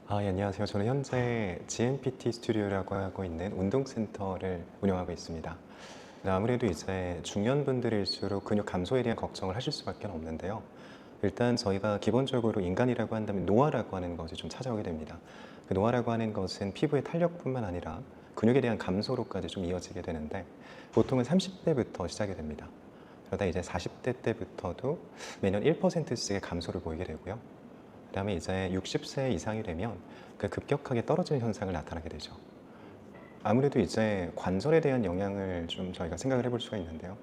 예, 안녕하세요. 저는 현재 GMPT 스튜디오라고 하고 있는 운동센터를 운영하고 있습니다. 아무래도 이제 중년분들일수록 근육 감소에 대한 걱정을 하실 수밖에 없는데요. 일단 저희가 기본적으로 인간이라고 한다면 노화라고 하는 것이 좀 찾아오게 됩니다. 그 노화라고 하는 것은 피부의 탄력뿐만 아니라 근육에 대한 감소로까지 좀 이어지게 되는데 보통은 30대부터 시작이 됩니다. 그러다 이제 40대 때부터도 매년 1%씩의 감소를 보이게 되고요. 그다음에 이제 60세 이상이 되면 그 급격하게 떨어지는 현상을 나타나게 되죠. 아무래도 이제 관절에 대한 영향을 좀 저희가 생각을 해볼 수가 있는데요.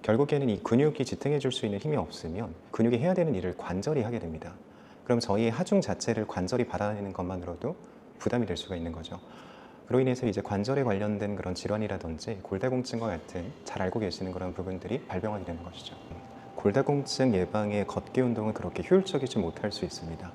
결국에는 이 근육이 지탱해 줄 수 있는 힘이 없으면 근육이 해야 되는 일을 관절이 하게 됩니다. 그럼 저희의 하중 자체를 관절이 받아내는 것만으로도 부담이 될 수가 있는 거죠. 그로 인해서 이제 관절에 관련된 그런 질환이라든지 골다공증과 같은 잘 알고 계시는 그런 부분들이 발병하게 되는 것이죠. 골다공증 예방에 걷기 운동은 그렇게 효율적이지 못할 수 있습니다.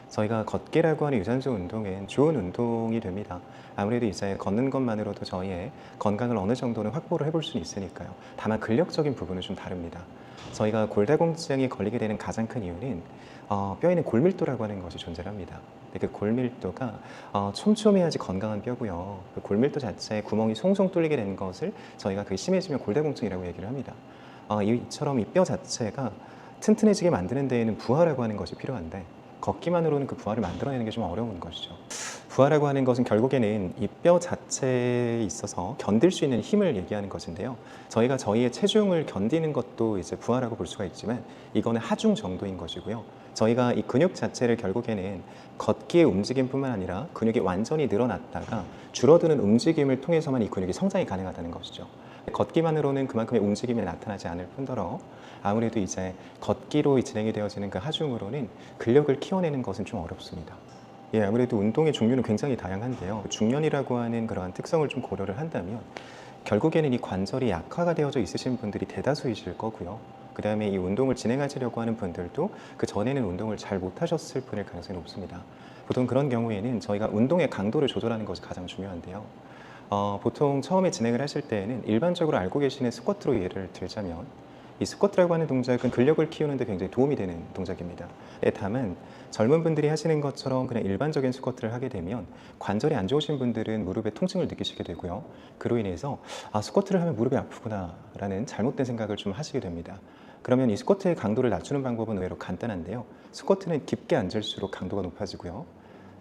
저희가 걷기라고 하는 유산소 운동은 좋은 운동이 됩니다. 아무래도 이제 걷는 것만으로도 저희의 건강을 어느 정도는 확보를 해볼 수는 있으니까요. 다만 근력적인 부분은 좀 다릅니다. 저희가 골다공증이 걸리게 되는 가장 큰 이유는 뼈에는 골밀도라고 하는 것이 존재합니다. 근데 그 골밀도가 촘촘해야지 건강한 뼈고요. 그 골밀도 자체에 구멍이 송송 뚫리게 되는 것을 저희가 그게 심해지면 골다공증이라고 얘기를 합니다. 이처럼 이 뼈 자체가 튼튼해지게 만드는 데에는 부하라고 하는 것이 필요한데 걷기만으로는 그 부하를 만들어내는 게 좀 어려운 것이죠. 부하라고 하는 것은 결국에는 이 뼈 자체에 있어서 견딜 수 있는 힘을 얘기하는 것인데요. 저희가 저희의 체중을 견디는 것도 이제 부하라고 볼 수가 있지만 이거는 하중 정도인 것이고요. 저희가 이 근육 자체를 결국에는 걷기의 움직임뿐만 아니라 근육이 완전히 늘어났다가 줄어드는 움직임을 통해서만 이 근육이 성장이 가능하다는 것이죠. 걷기만으로는 그만큼의 움직임이 나타나지 않을 뿐더러 아무래도 이제 걷기로 진행이 되어지는 그 하중으로는 근력을 키워내는 것은 좀 어렵습니다. 예, 아무래도 운동의 종류는 굉장히 다양한데요. 중년이라고 하는 그러한 특성을 좀 고려를 한다면 결국에는 이 관절이 약화가 되어져 있으신 분들이 대다수이실 거고요. 그 다음에 이 운동을 진행하시려고 하는 분들도 그 전에는 운동을 잘 못하셨을 분일 가능성이 높습니다. 보통 그런 경우에는 저희가 운동의 강도를 조절하는 것이 가장 중요한데요. 보통 처음에 진행을 하실 때에는 일반적으로 알고 계시는 스쿼트로 예를 들자면 이 스쿼트라고 하는 동작은 근력을 키우는 데 굉장히 도움이 되는 동작입니다. 다만 젊은 분들이 하시는 것처럼 그냥 일반적인 스쿼트를 하게 되면 관절이 안 좋으신 분들은 무릎에 통증을 느끼시게 되고요. 그로 인해서 스쿼트를 하면 무릎이 아프구나 라는 잘못된 생각을 좀 하시게 됩니다. 그러면 이 스쿼트의 강도를 낮추는 방법은 의외로 간단한데요. 스쿼트는 깊게 앉을수록 강도가 높아지고요.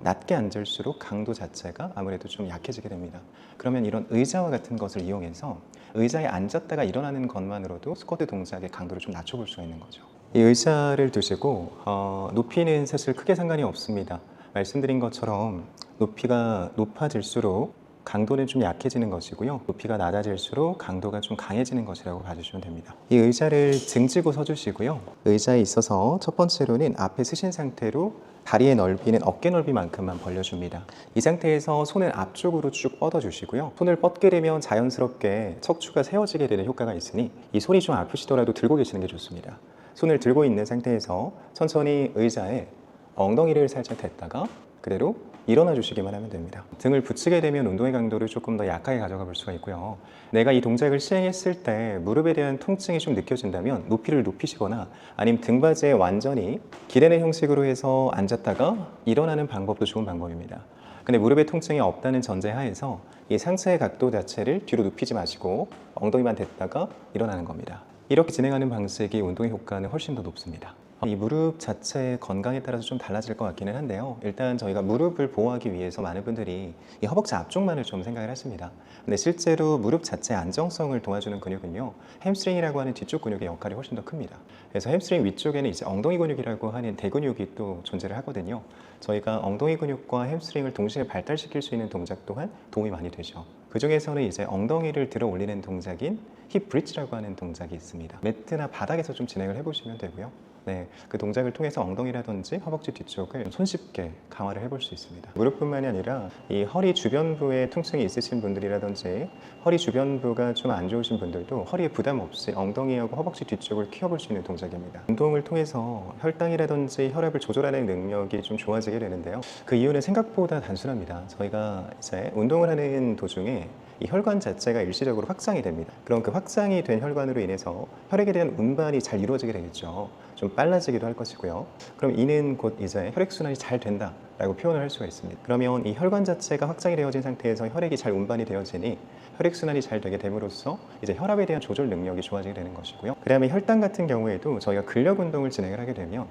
낮게 앉을수록 강도 자체가 아무래도 좀 약해지게 됩니다. 그러면 이런 의자와 같은 것을 이용해서 의자에 앉았다가 일어나는 것만으로도 스쿼트 동작의 강도를 좀 낮춰볼 수가 있는 거죠. 이 의자를 두시고 높이는 사실 크게 상관이 없습니다. 말씀드린 것처럼 높이가 높아질수록 강도는 좀 약해지는 것이고요. 높이가 낮아질수록 강도가 좀 강해지는 것이라고 봐주시면 됩니다. 이 의자를 등지고 서주시고요. 의자에 있어서 첫 번째로는 앞에 쓰신 상태로 다리의 넓이는 어깨 넓이만큼만 벌려줍니다. 이 상태에서 손을 앞쪽으로 쭉 뻗어주시고요. 손을 뻗게 되면 자연스럽게 척추가 세워지게 되는 효과가 있으니 이 손이 좀 아프시더라도 들고 계시는 게 좋습니다. 손을 들고 있는 상태에서 천천히 의자에 엉덩이를 살짝 댔다가 그대로 일어나 주시기만 하면 됩니다. 등을 붙이게 되면 운동의 강도를 조금 더 약하게 가져가 볼 수가 있고요. 내가 이 동작을 시행했을 때 무릎에 대한 통증이 좀 느껴진다면 높이를 높이시거나 아니면 등받이에 완전히 기대는 형식으로 해서 앉았다가 일어나는 방법도 좋은 방법입니다. 근데 무릎에 통증이 없다는 전제하에서 이 상체의 각도 자체를 뒤로 눕히지 마시고 엉덩이만 댔다가 일어나는 겁니다. 이렇게 진행하는 방식이 운동의 효과는 훨씬 더 높습니다. 이 무릎 자체의 건강에 따라서 좀 달라질 것 같기는 한데요. 일단 저희가 무릎을 보호하기 위해서 많은 분들이 이 허벅지 앞쪽만을 좀 생각을 하십니다. 근데 실제로 무릎 자체의 안정성을 도와주는 근육은요, 햄스트링이라고 하는 뒤쪽 근육의 역할이 훨씬 더 큽니다. 그래서 햄스트링 위쪽에는 이제 엉덩이 근육이라고 하는 대근육이 또 존재를 하거든요. 저희가 엉덩이 근육과 햄스트링을 동시에 발달시킬 수 있는 동작 또한 도움이 많이 되죠. 그 중에서는 이제 ong덩이를 들어 올리는 동작인 힙 브릿지라고 하는 동작이 있습니다. 매트나 바닥에서 좀 진행을 해보시면 되고요. 네, 그 동작을 통해서 엉덩이라든지 허벅지 뒤쪽을 손쉽게 강화를 해볼 수 있습니다. 무릎뿐만이 아니라 이 허리 주변부에 통증이 있으신 분들이라든지 허리 주변부가 좀 안 좋으신 분들도 허리에 부담 없이 엉덩이하고 허벅지 뒤쪽을 키워볼 수 있는 동작입니다. 운동을 통해서 혈당이라든지 혈압을 조절하는 능력이 좀 좋아지게 되는데요. 그 이유는 생각보다 단순합니다. 저희가 이제 운동을 하는 도중에 이 혈관 자체가 일시적으로 확장이 됩니다. 그럼 그 확장이 된 혈관으로 인해서 혈액에 대한 운반이 잘 이루어지게 되겠죠. 좀 빨라지기도 할 것이고요. 그럼 이는 곧 이제 혈액순환이 잘 된다 라고 표현을 할 수가 있습니다. 그러면 이 혈관 자체가 확장이 되어진 상태에서 혈액이 잘 운반이 되어지니 혈액순환이 잘 되게 됨으로써 이제 혈압에 대한 조절 능력이 좋아지게 되는 것이고요. 그 다음에 혈당 같은 경우에도 저희가 근력 운동을 진행을 하게 되면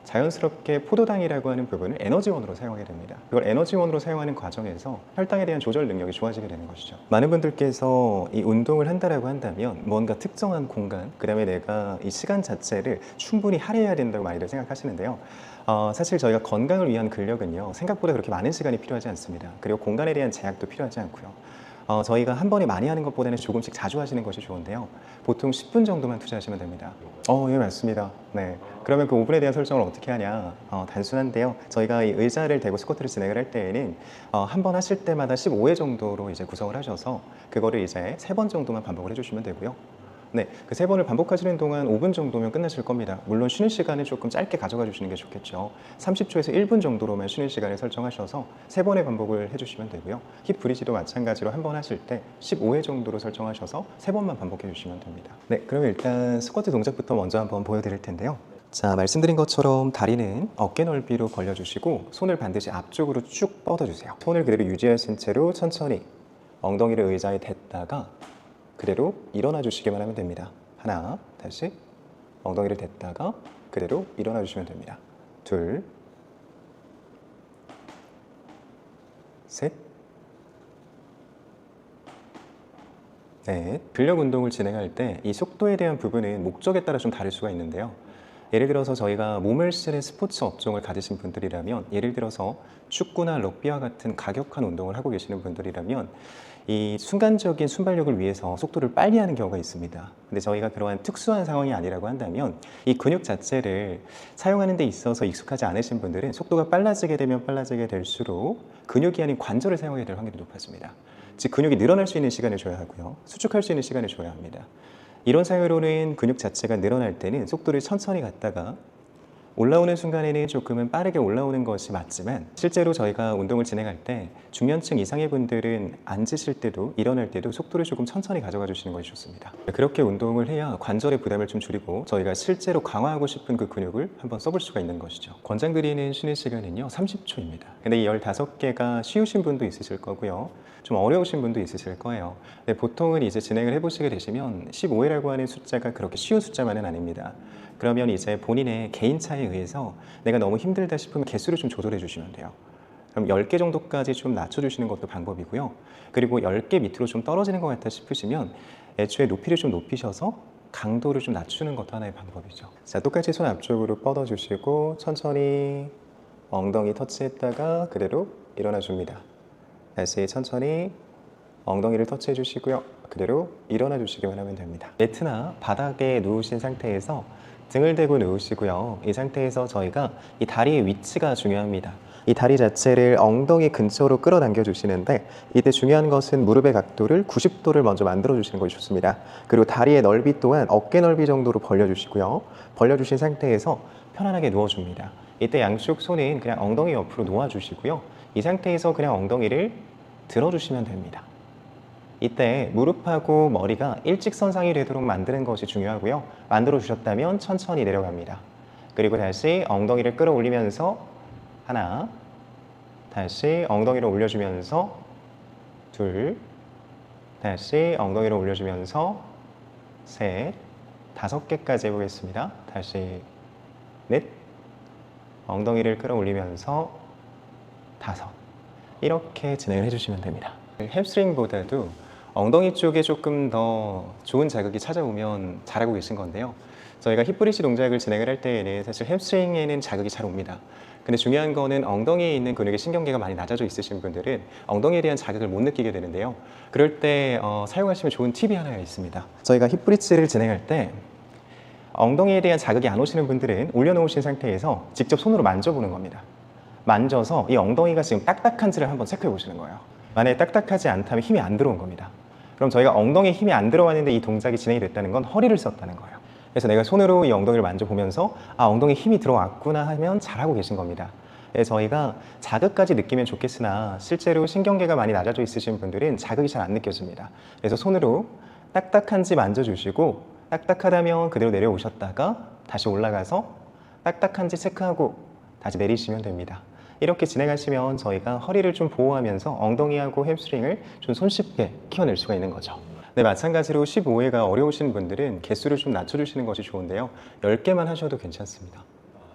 자연스럽게 포도당이라고 하는 부분을 에너지원으로 사용하게 됩니다. 그걸 에너지원으로 사용하는 과정에서 혈당에 대한 조절 능력이 좋아지게 되는 것이죠. 많은 분들께서 이 운동을 한다라고 한다면 뭔가 특정한 공간, 그 다음에 내가 이 시간 자체를 충분히 할애해야 된다고 많이들 생각하시는데요. 사실 저희가 건강을 위한 근력은요, 생각보다 그렇게 많은 시간이 필요하지 않습니다. 그리고 공간에 대한 제약도 필요하지 않고요. 저희가 한 번에 많이 하는 것보다는 조금씩 자주 하시는 것이 좋은데요. 보통 10분 정도만 투자하시면 됩니다. 예, 맞습니다. 네. 그러면 그 5분에 대한 설정을 어떻게 하냐? 단순한데요. 저희가 이 의자를 대고 스쿼트를 진행을 할 때에는 한 번 하실 때마다 15회 정도로 이제 구성을 하셔서 그거를 이제 3번 정도만 반복을 해주시면 되고요. 네, 그 3번을 반복하시는 동안 5분 정도면 끝나실 겁니다. 물론 쉬는 시간을 조금 짧게 가져가 주시는 게 좋겠죠. 30초에서 1분 정도로만 쉬는 시간을 설정하셔서 3번의 반복을 해주시면 되고요. 힙 브리지도 마찬가지로 한 번 하실 때 15회 정도로 설정하셔서 3번만 반복해 주시면 됩니다. 네, 그럼 일단 스쿼트 동작부터 먼저 한번 보여드릴 텐데요. 자, 말씀드린 것처럼 다리는 어깨 넓이로 벌려주시고 손을 반드시 앞쪽으로 쭉 뻗어주세요. 손을 그대로 유지하신 채로 천천히 엉덩이를 의자에 댔다가 그대로 일어나 주시기만 하면 됩니다. 하나, 다시 엉덩이를 댔다가 그대로 일어나 주시면 됩니다. 둘, 셋, 넷. 근력 운동을 진행할 때 이 속도에 대한 부분은 목적에 따라 좀 다를 수가 있는데요. 예를 들어서 저희가 몸을 쓰는 스포츠 업종을 가지신 분들이라면, 예를 들어서 축구나 럭비와 같은 가격한 운동을 하고 계시는 분들이라면 이 순간적인 순발력을 위해서 속도를 빨리 하는 경우가 있습니다. 근데 저희가 그러한 특수한 상황이 아니라고 한다면 이 근육 자체를 사용하는 데 있어서 익숙하지 않으신 분들은 속도가 빨라지게 되면 빨라지게 될수록 근육이 아닌 관절을 사용하게 될 확률이 높아집니다. 즉 근육이 늘어날 수 있는 시간을 줘야 하고요. 수축할 수 있는 시간을 줘야 합니다. 이런 사유로는 근육 자체가 늘어날 때는 속도를 천천히 갔다가 올라오는 순간에는 조금은 빠르게 올라오는 것이 맞지만, 실제로 저희가 운동을 진행할 때 중년층 이상의 분들은 앉으실 때도 일어날 때도 속도를 조금 천천히 가져가 주시는 것이 좋습니다. 그렇게 운동을 해야 관절의 부담을 좀 줄이고 저희가 실제로 강화하고 싶은 그 근육을 한번 써볼 수가 있는 것이죠. 권장드리는 쉬는 시간은요 30초입니다. 근데 이 15개가 쉬우신 분도 있으실 거고요, 좀 어려우신 분도 있으실 거예요. 근데 보통은 이제 진행을 해보시게 되시면 15회라고 하는 숫자가 그렇게 쉬운 숫자만은 아닙니다. 그러면 이제 본인의 개인차에 의해서 내가 너무 힘들다 싶으면 개수를 좀 조절해 주시면 돼요. 그럼 10개 정도까지 좀 낮춰주시는 것도 방법이고요. 그리고 10개 밑으로 좀 떨어지는 것 같다 싶으시면 애초에 높이를 좀 높이셔서 강도를 좀 낮추는 것도 하나의 방법이죠. 자, 똑같이 손 앞쪽으로 뻗어주시고 천천히 엉덩이 터치했다가 그대로 일어나 줍니다. 다시 천천히 엉덩이를 터치해 주시고요. 그대로 일어나 주시기만 하면 됩니다. 매트나 바닥에 누우신 상태에서 등을 대고 누우시고요. 이 상태에서 저희가 이 다리의 위치가 중요합니다. 이 다리 자체를 엉덩이 근처로 끌어당겨 주시는데, 이때 중요한 것은 무릎의 각도를 90도를 먼저 만들어 주시는 것이 좋습니다. 그리고 다리의 넓이 또한 어깨 넓이 정도로 벌려 주시고요. 벌려 주신 상태에서 편안하게 누워 줍니다. 이때 양쪽 손은 그냥 엉덩이 옆으로 놓아 주시고요. 이 상태에서 그냥 엉덩이를 들어 주시면 됩니다. 이때 무릎하고 머리가 일직선상이 되도록 만드는 것이 중요하고요. 만들어 주셨다면 천천히 내려갑니다. 그리고 다시 엉덩이를 끌어올리면서 하나, 다시 엉덩이를 올려주면서 둘, 다시 엉덩이를 올려주면서 셋, 5개까지 해보겠습니다. 다시 넷, 엉덩이를 끌어올리면서 5, 이렇게 진행을 해주시면 됩니다. 햄스트링보다도 엉덩이 쪽에 조금 더 좋은 자극이 찾아오면 잘하고 계신 건데요. 저희가 힙브리시 동작을 진행을 할 때에는 사실 햄스트링에는 자극이 잘 옵니다. 근데 중요한 거는 엉덩이에 있는 근육의 신경계가 많이 낮아져 있으신 분들은 엉덩이에 대한 자극을 못 느끼게 되는데요. 그럴 때 사용하시면 좋은 팁이 하나가 있습니다. 저희가 힙브리지를 진행할 때 엉덩이에 대한 자극이 안 오시는 분들은 올려놓으신 상태에서 직접 손으로 만져보는 겁니다. 만져서 이 엉덩이가 지금 딱딱한지를 한번 체크해 보시는 거예요. 만약에 딱딱하지 않다면 힘이 안 들어온 겁니다. 그럼 저희가 엉덩이에 힘이 안 들어왔는데 이 동작이 진행이 됐다는 건 허리를 썼다는 거예요. 그래서 내가 손으로 이 엉덩이를 만져보면서 엉덩이에 힘이 들어왔구나 하면 잘하고 계신 겁니다. 저희가 자극까지 느끼면 좋겠으나 실제로 신경계가 많이 낮아져 있으신 분들은 자극이 잘 안 느껴집니다. 그래서 손으로 딱딱한지 만져주시고 딱딱하다면 그대로 내려오셨다가 다시 올라가서 딱딱한지 체크하고 다시 내리시면 됩니다. 이렇게 진행하시면 저희가 허리를 좀 보호하면서 엉덩이하고 햄스트링을 좀 손쉽게 키워낼 수가 있는 거죠. 네, 마찬가지로 15회가 어려우신 분들은 개수를 좀 낮춰주시는 것이 좋은데요. 10개만 하셔도 괜찮습니다.